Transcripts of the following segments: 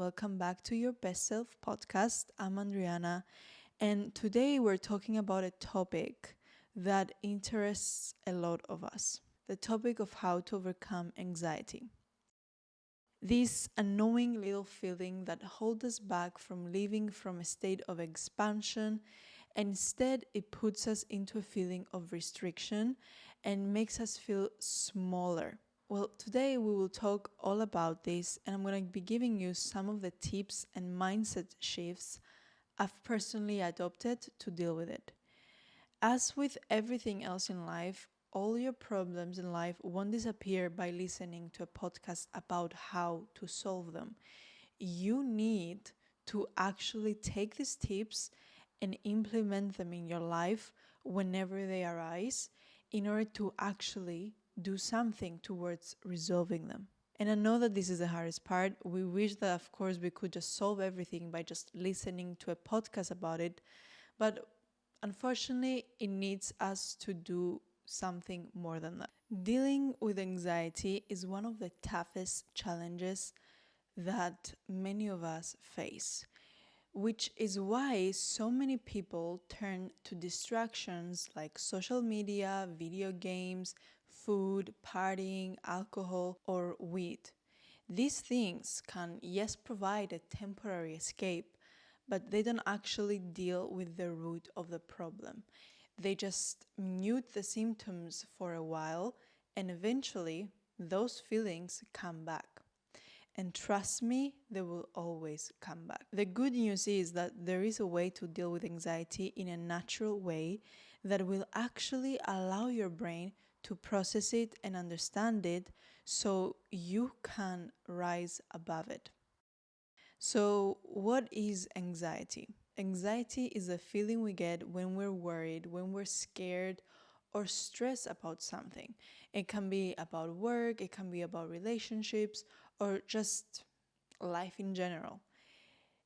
welcome back to your Best Self podcast. I'm Adriana, and today we're talking about a topic that interests a lot of us, the topic of how to overcome anxiety. This annoying little feeling that holds us back from living from a state of expansion, and instead it puts us into a feeling of restriction and makes us feel smaller. Well, today we will talk all about this, and I'm going to be giving you some of the tips and mindset shifts I've personally adopted to deal with it. As with everything else in life, all your problems in life won't disappear by listening to a podcast about how to solve them. You need to actually take these tips and implement them in your life whenever they arise in order to actually do something towards resolving them. And I know that this is the hardest part. We wish that, of course, we could just solve everything by just listening to a podcast about it. But unfortunately, it needs us to do something more than that. Dealing with anxiety is one of the toughest challenges that many of us face, which is why so many people turn to distractions like social media, video games, food, partying, alcohol, or weed. These things can, yes, provide a temporary escape, but they don't actually deal with the root of the problem. They just mute the symptoms for a while, and eventually those feelings come back. And trust me, they will always come back. The good news is that there is a way to deal with anxiety in a natural way that will actually allow your brain to process it and understand it so you can rise above it. So, what is anxiety? Anxiety is a feeling we get when we're worried, when we're scared, or stressed about something. It can be about work, it can be about relationships, or just life in general.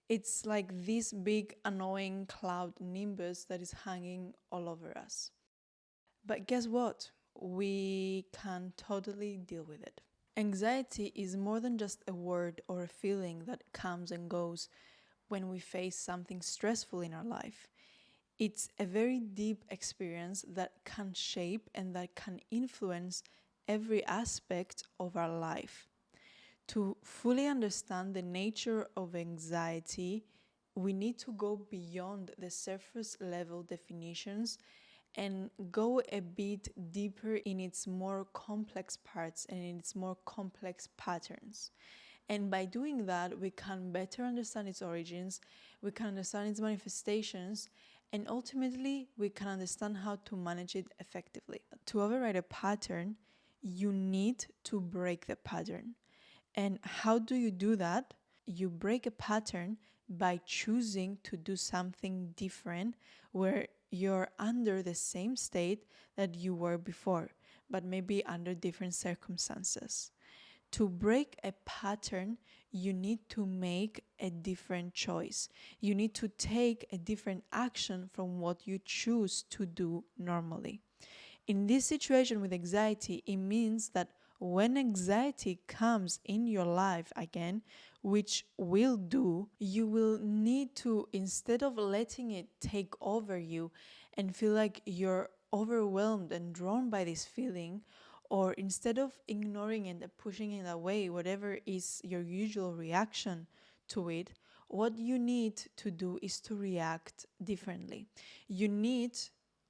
It's like this big annoying cloud nimbus that is hanging all over us. But guess what? We can totally deal with it. Anxiety is more than just a word or a feeling that comes and goes when we face something stressful in our life. It's a very deep experience that can shape and that can influence every aspect of our life. To fully understand the nature of anxiety, we need to go beyond the surface level definitions and go a bit deeper in its more complex parts and in its more complex patterns. And by doing that, we can better understand its origins, we can understand its manifestations, and ultimately, we can understand how to manage it effectively. To override a pattern, you need to break the pattern. And how do you do that? You break a pattern by choosing to do something different where you're under the same state that you were before, but maybe under different circumstances. To break a pattern, you need to make a different choice. You need to take a different action from what you choose to do normally. In this situation with anxiety, it means that when anxiety comes in your life again, which will do, you will need to, instead of letting it take over you and feel like you're overwhelmed and drawn by this feeling, or instead of ignoring it and pushing it away, whatever is your usual reaction to it, what you need to do is to react differently. You need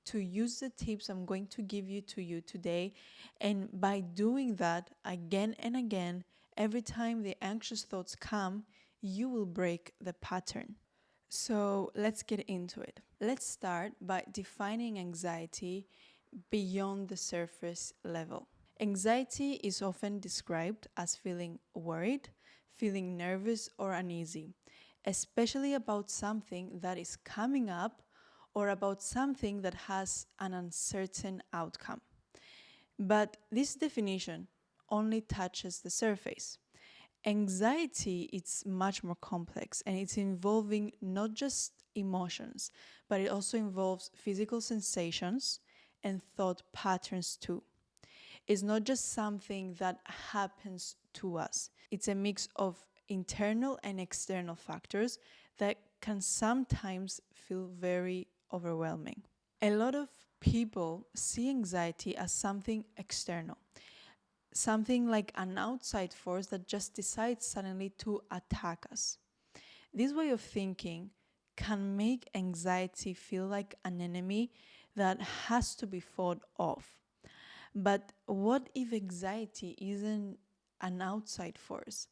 to use the tips I'm going to give you today, and by doing that again and again, every time the anxious thoughts come, you will break the pattern. So let's get into it. Let's start by defining anxiety beyond the surface level. Anxiety is often described as feeling worried, feeling nervous or uneasy, especially about something that is coming up or about something that has an uncertain outcome. But this definition only touches the surface. Anxiety is much more complex, and it's involving not just emotions, but it also involves physical sensations and thought patterns too. It's not just something that happens to us. It's a mix of internal and external factors that can sometimes feel very overwhelming. A lot of people see anxiety as something external, something like an outside force that just decides suddenly to attack us. This way of thinking can make anxiety feel like an enemy that has to be fought off. But what if anxiety isn't an outside force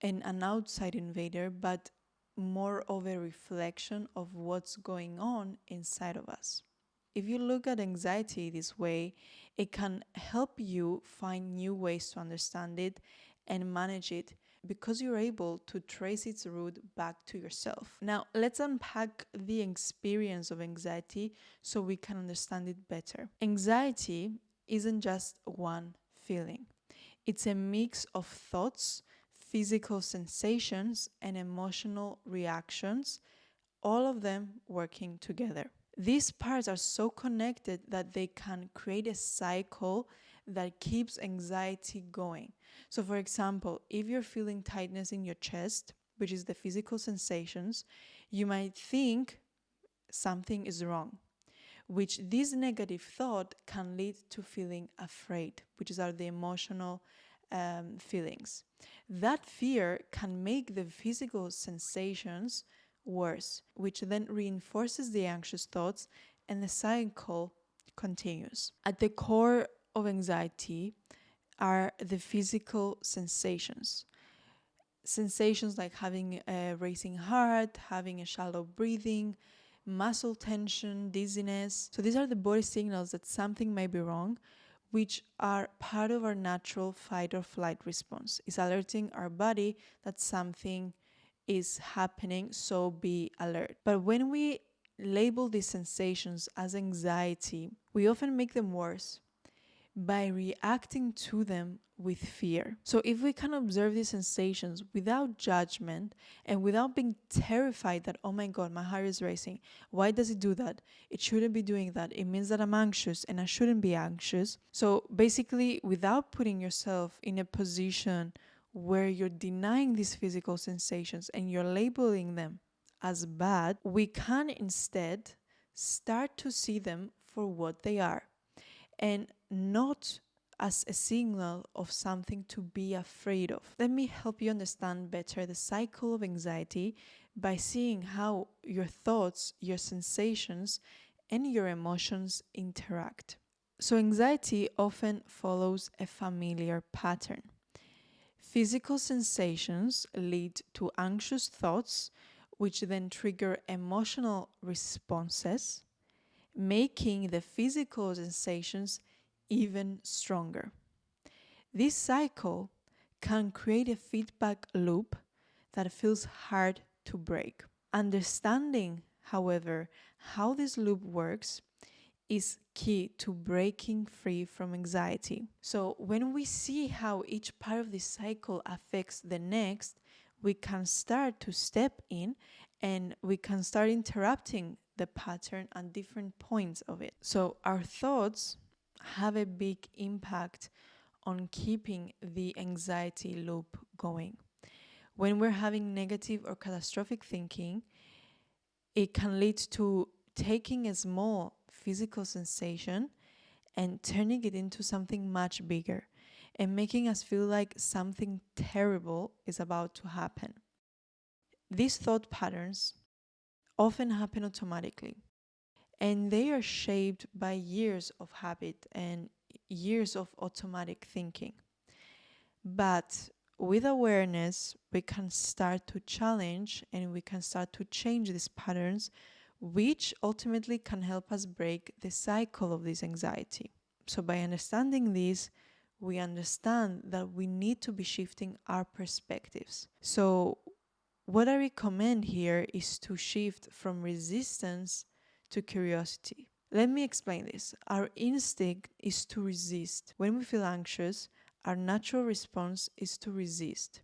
and an outside invader, but more of a reflection of what's going on inside of us? If you look at anxiety this way, it can help you find new ways to understand it and manage it because you're able to trace its root back to yourself. Now, let's unpack the experience of anxiety so we can understand it better. Anxiety isn't just one feeling. It's a mix of thoughts, physical sensations, and emotional reactions, all of them working together. These parts are so connected that they can create a cycle that keeps anxiety going. So, for example, if you're feeling tightness in your chest, which is the physical sensations, you might think something is wrong, which this negative thought can lead to feeling afraid, which are the emotional feelings. That fear can make the physical sensations worse, which then reinforces the anxious thoughts and the cycle continues. At the core of anxiety are the physical sensations. Sensations like having a racing heart, having a shallow breathing, muscle tension, dizziness. So these are the body signals that something may be wrong, which are part of our natural fight or flight response. It's alerting our body that something is happening, so be alert. But when we label these sensations as anxiety, we often make them worse by reacting to them with fear. So if we can observe these sensations without judgment and without being terrified that, oh my God, my heart is racing. Why does it do that? It shouldn't be doing that. It means that I'm anxious and I shouldn't be anxious. So basically, without putting yourself in a position where you're denying these physical sensations and you're labeling them as bad, we can instead start to see them for what they are and not as a signal of something to be afraid of. Let me help you understand better the cycle of anxiety by seeing how your thoughts, your sensations, and your emotions interact. So anxiety often follows a familiar pattern. Physical sensations lead to anxious thoughts, which then trigger emotional responses, making the physical sensations even stronger. This cycle can create a feedback loop that feels hard to break. Understanding, however, how this loop works is key to breaking free from anxiety. So when we see how each part of this cycle affects the next, we can start to step in and we can start interrupting the pattern at different points of it. So our thoughts have a big impact on keeping the anxiety loop going. When we're having negative or catastrophic thinking, it can lead to taking a small physical sensation and turning it into something much bigger and making us feel like something terrible is about to happen. These thought patterns often happen automatically, and they are shaped by years of habit and years of automatic thinking. But with awareness, we can start to challenge and we can start to change these patterns, which ultimately can help us break the cycle of this anxiety. So by understanding this, we understand that we need to be shifting our perspectives. So what I recommend here is to shift from resistance to curiosity. Let me explain this. Our instinct is to resist. When we feel anxious, our natural response is to resist.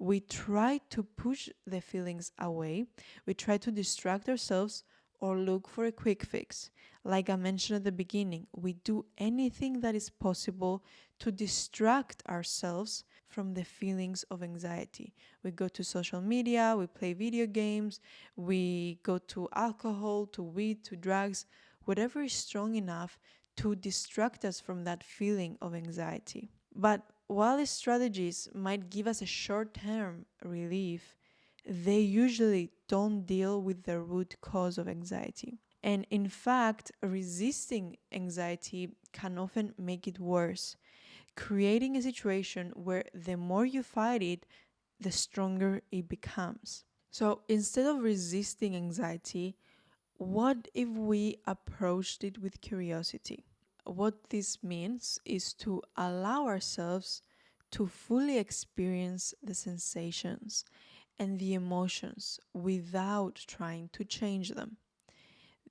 We try to push the feelings away. We try to distract ourselves or look for a quick fix. Like I mentioned at the beginning, we do anything that is possible to distract ourselves from the feelings of anxiety. We go to social media, we play video games, we go to alcohol, to weed, to drugs, whatever is strong enough to distract us from that feeling of anxiety. But while these strategies might give us a short-term relief, they usually don't deal with the root cause of anxiety. And in fact, resisting anxiety can often make it worse, creating a situation where the more you fight it, the stronger it becomes. So instead of resisting anxiety, what if we approached it with curiosity? What this means is to allow ourselves to fully experience the sensations and the emotions without trying to change them.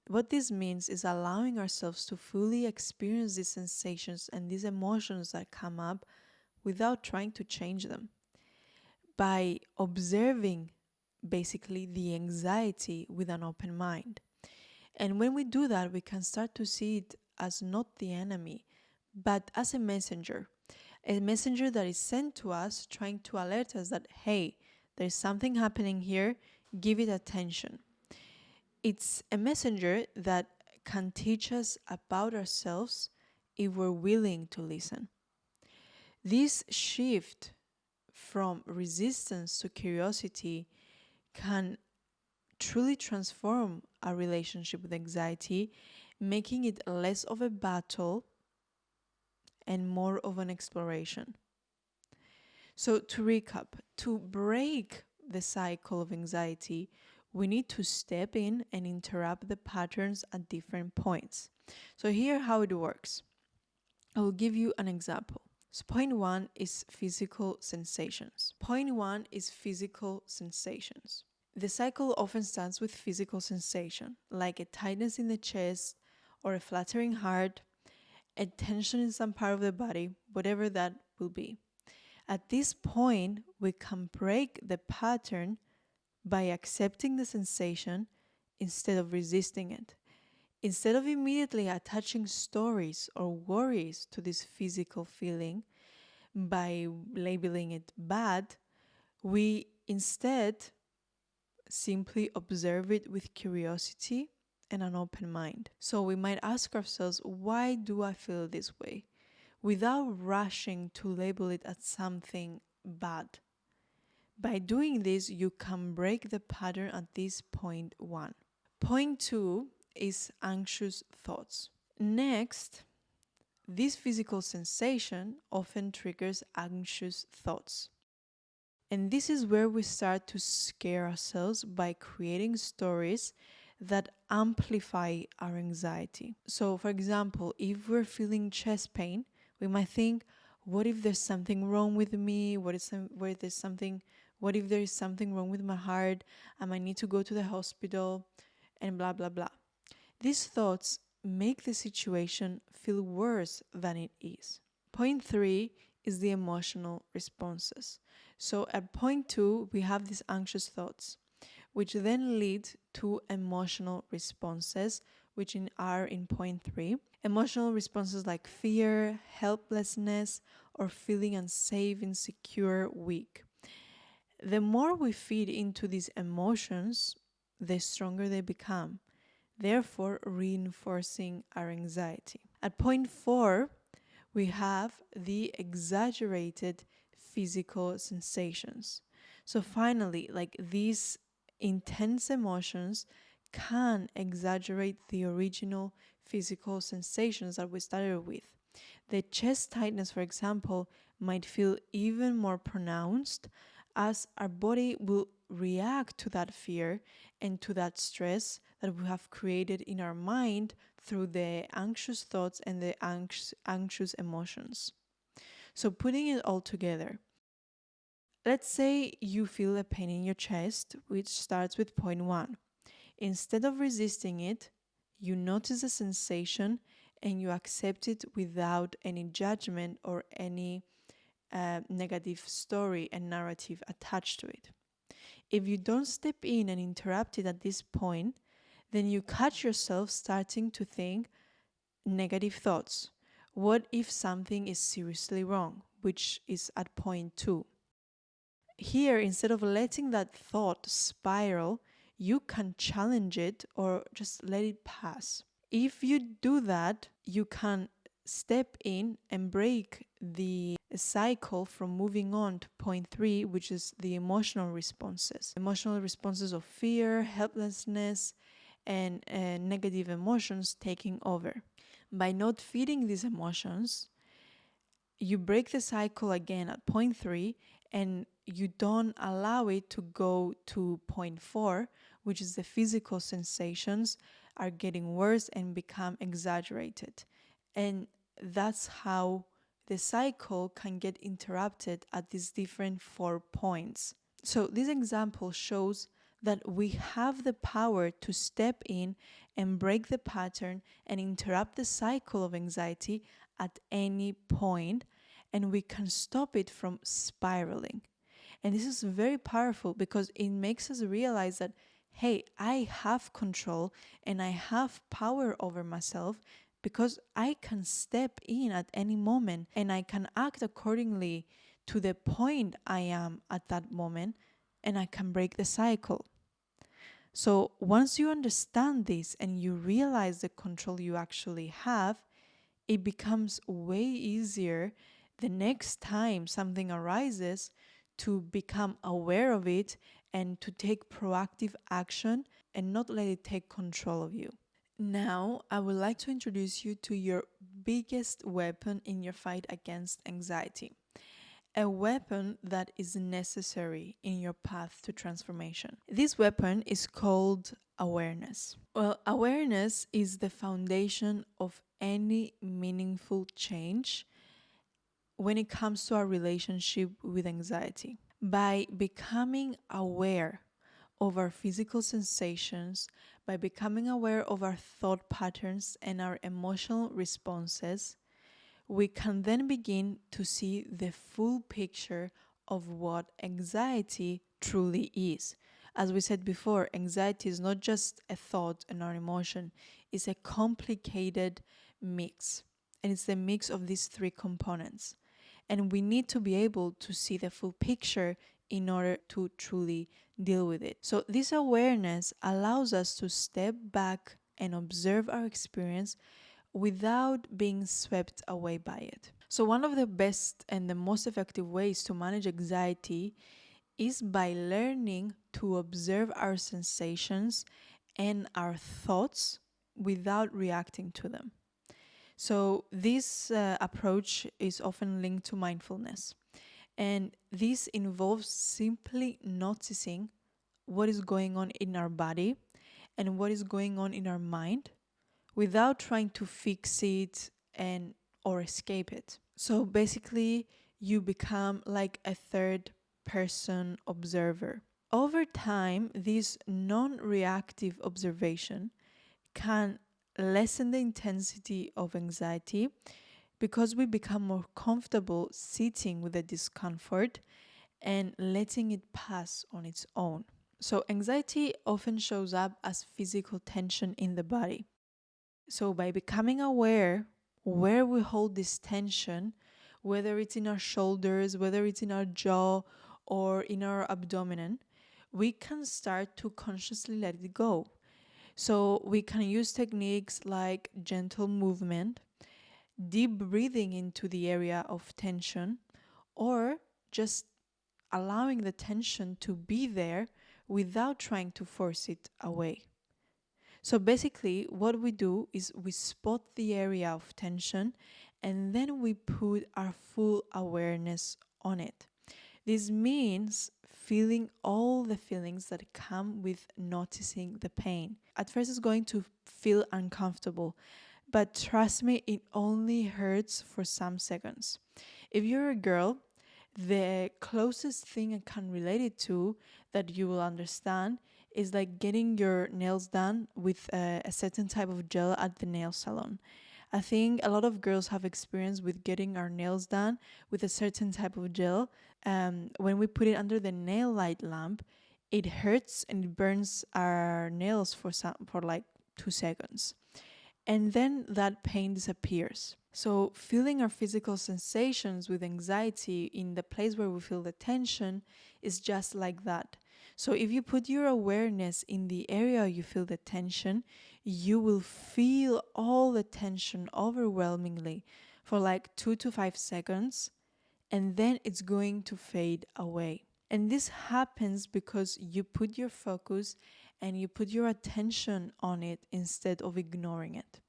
What this means is allowing ourselves to fully experience these sensations and these emotions that come up without trying to change them. By observing basically the anxiety with an open mind. And when we do that, we can start to see it as not the enemy, but as a messenger that is sent to us trying to alert us that, hey, there's something happening here, give it attention. It's a messenger that can teach us about ourselves if we're willing to listen. This shift from resistance to curiosity can truly transform our relationship with anxiety, making it less of a battle and more of an exploration. So to recap, to break the cycle of anxiety, we need to step in and interrupt the patterns at different points. So here how it works. I will give you an example. So point one is physical sensations. Point one is physical sensations. The cycle often starts with physical sensation, like a tightness in the chest or a fluttering heart, a tension in some part of the body, whatever that will be. At this point, we can break the pattern by accepting the sensation instead of resisting it. Instead of immediately attaching stories or worries to this physical feeling by labeling it bad, we instead simply observe it with curiosity and an open mind. So we might ask ourselves, why do I feel this way? Without rushing to label it as something bad. By doing this, you can break the pattern at this point one. Point two is anxious thoughts. Next, this physical sensation often triggers anxious thoughts. And this is where we start to scare ourselves by creating stories that amplify our anxiety. So, for example, if we're feeling chest pain, we might think, what if there's something wrong with me? What if there is something wrong with my heart? I might need to go to the hospital and blah, blah, blah. These thoughts make the situation feel worse than it is. Point three is the emotional responses. So at point two, we have these anxious thoughts, which then lead to emotional responses, which are in point three. Emotional responses like fear, helplessness, or feeling unsafe, insecure, weak. The more we feed into these emotions, the stronger they become, therefore reinforcing our anxiety. At point four, we have the exaggerated physical sensations. So finally, like these intense emotions can exaggerate the original physical sensations that we started with. The chest tightness, for example, might feel even more pronounced as our body will react to that fear and to that stress that we have created in our mind through the anxious thoughts and the anxious emotions. So putting it all together, let's say you feel a pain in your chest, which starts with point one. Instead of resisting it, you notice the sensation and you accept it without any judgment or any negative story and narrative attached to it. If you don't step in and interrupt it at this point, then you catch yourself starting to think negative thoughts. What if something is seriously wrong? which is at point 2. Here, instead of letting that thought spiral, you can challenge it or just let it pass. If you do that, you can step in and break the cycle from moving on to point 3, which is the emotional responses. Emotional responses of fear, helplessness, and negative emotions taking over. By not feeding these emotions, you break the cycle again at point 3, and you don't allow it to go to point 4, which is the physical sensations are getting worse and become exaggerated. And that's how the cycle can get interrupted at these different 4 points. So this example shows that we have the power to step in and break the pattern and interrupt the cycle of anxiety at any point, and we can stop it from spiraling. And this is very powerful because it makes us realize that, hey, I have control and I have power over myself, because I can step in at any moment and I can act accordingly to the point I am at that moment, and I can break the cycle. So once you understand this and you realize the control you actually have, it becomes way easier the next time something arises to become aware of it and to take proactive action and not let it take control of you. Now, I would like to introduce you to your biggest weapon in your fight against anxiety. A weapon that is necessary in your path to transformation. This weapon is called awareness. Well, awareness is the foundation of any meaningful change when it comes to our relationship with anxiety. By becoming aware of our physical sensations, by becoming aware of our thought patterns and our emotional responses, we can then begin to see the full picture of what anxiety truly is. As we said before, anxiety is not just a thought and an emotion, it's a complicated mix. And it's the mix of these 3 components. And we need to be able to see the full picture in order to truly deal with it. So this awareness allows us to step back and observe our experience without being swept away by it. So one of the best and the most effective ways to manage anxiety is by learning to observe our sensations and our thoughts without reacting to them. So this approach is often linked to mindfulness. And this involves simply noticing what is going on in our body and what is going on in our mind without trying to fix it and or escape it. So basically, you become like a third person observer. Over time, this non-reactive observation can lessen the intensity of anxiety because we become more comfortable sitting with the discomfort and letting it pass on its own. So anxiety often shows up as physical tension in the body. So by becoming aware where we hold this tension, whether it's in our shoulders, whether it's in our jaw or in our abdomen, we can start to consciously let it go. So we can use techniques like gentle movement, deep breathing into the area of tension, or just allowing the tension to be there without trying to force it away. So basically, what we do is we spot the area of tension and then we put our full awareness on it. This means feeling all the feelings that come with noticing the pain. At first, it's going to feel uncomfortable, but trust me, it only hurts for some seconds. If you're a girl, the closest thing I can relate it to that you will understand is like getting your nails done with a certain type of gel at the nail salon. I think a lot of girls have experience with getting our nails done with a certain type of gel. When we put it under the nail light lamp, it hurts and it burns our nails for like 2 seconds. and then that pain disappears. So feeling our physical sensations with anxiety in the place where we feel the tension is just like that. So if you put your awareness in the area you feel the tension, you will feel all the tension overwhelmingly for like 2 to 5 seconds, and then it's going to fade away. And this happens because you put your focus and you put your attention on it instead of ignoring it.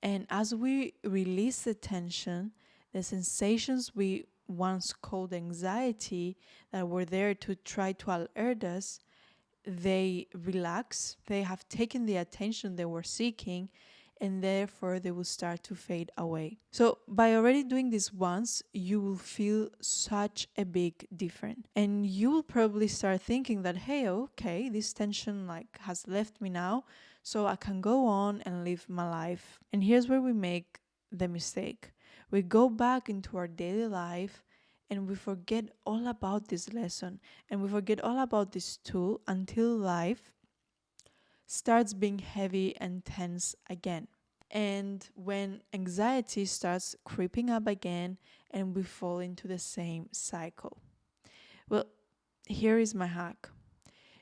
And as we release the tension, the sensations we once called anxiety that were there to try to alert us, they relax, they have taken the attention they were seeking, and therefore they will start to fade away. So by already doing this once, you will feel such a big difference. And you will probably start thinking that, hey, okay, this tension like has left me now, so I can go on and live my life. And here's where we make the mistake. We go back into our daily life and we forget all about this lesson, and we forget all about this tool until life starts being heavy and tense again. And when anxiety starts creeping up again and we fall into the same cycle. Well, here is my hack.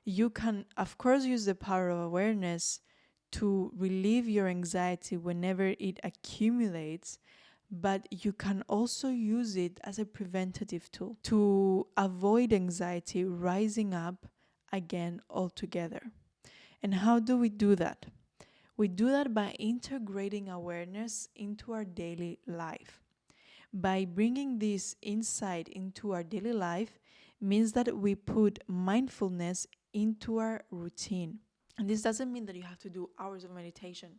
You can, of course, use the power of awareness to relieve your anxiety whenever it accumulates, but you can also use it as a preventative tool to avoid anxiety rising up again altogether. And how do we do that? We do that by integrating awareness into our daily life. By bringing this insight into our daily life means that we put mindfulness into our routine. And this doesn't mean that you have to do hours of meditation.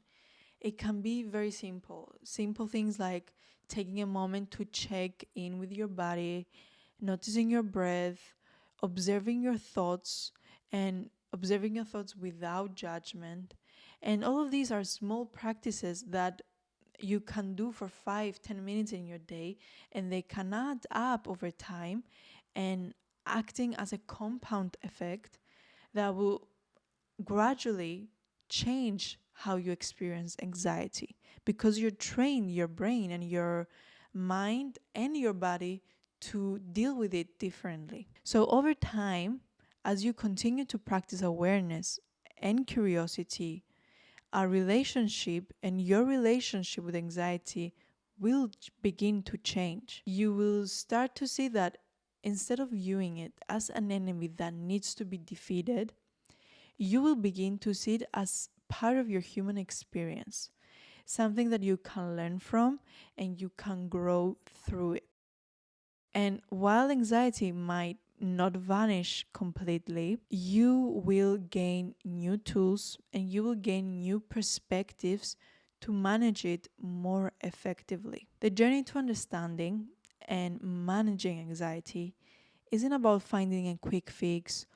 It can be very simple. Simple things like taking a moment to check in with your body, noticing your breath, observing your thoughts, and observing your thoughts without judgment. And all of these are small practices that you can do for 5-10 minutes in your day, and they can add up over time and acting as a compound effect that will gradually change how you experience anxiety, because you train your brain and your mind and your body to deal with it differently. So over time, as you continue to practice awareness and curiosity, our relationship and your relationship with anxiety will begin to change. You will start to see that instead of viewing it as an enemy that needs to be defeated, you will begin to see it as part of your human experience, something that you can learn from and you can grow through it. And while anxiety might not vanish completely, you will gain new tools and you will gain new perspectives to manage it more effectively. The journey to understanding and managing anxiety isn't about finding a quick fix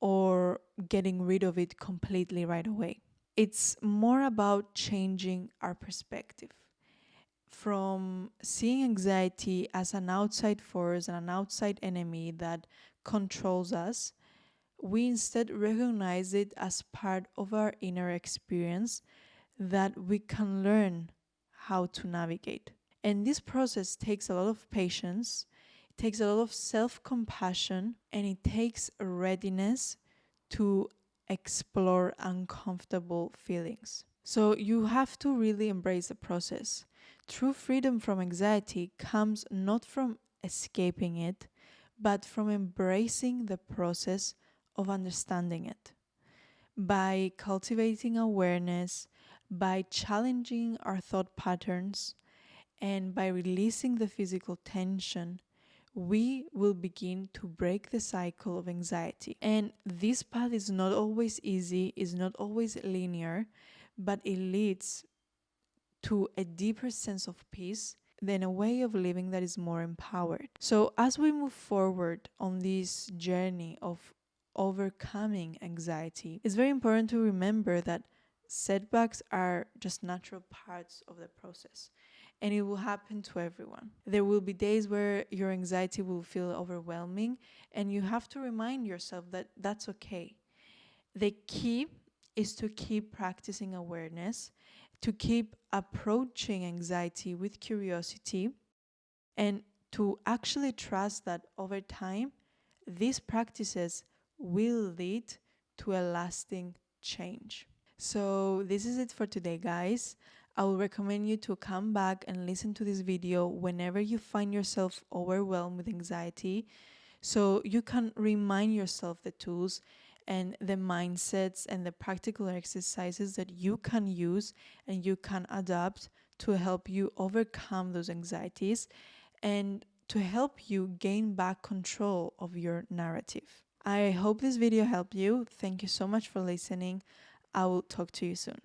or getting rid of it completely right away. It's more about changing our perspective from seeing anxiety as an outside force and an outside enemy that controls us. We instead recognize it as part of our inner experience that we can learn how to navigate. And this process takes a lot of patience, it takes a lot of self-compassion, and it takes a readiness to explore uncomfortable feelings. So you have to really embrace the process. True freedom from anxiety comes not from escaping it, but from embracing the process of understanding it. By cultivating awareness, by challenging our thought patterns, and by releasing the physical tension, we will begin to break the cycle of anxiety. And this path is not always easy, is not always linear, but it leads to a deeper sense of peace, then a way of living that is more empowered. So as we move forward on this journey of overcoming anxiety, it's very important to remember that setbacks are just natural parts of the process, and it will happen to everyone. There will be days where your anxiety will feel overwhelming, and you have to remind yourself that that's okay. The key is to keep practicing awareness, to keep approaching anxiety with curiosity, and to actually trust that over time, these practices will lead to a lasting change. So this is it for today, guys. I will recommend you to come back and listen to this video whenever you find yourself overwhelmed with anxiety, so you can remind yourself the tools and the mindsets and the practical exercises that you can use and you can adapt to help you overcome those anxieties and to help you gain back control of your narrative. I hope this video helped you. Thank you so much for listening. I will talk to you soon.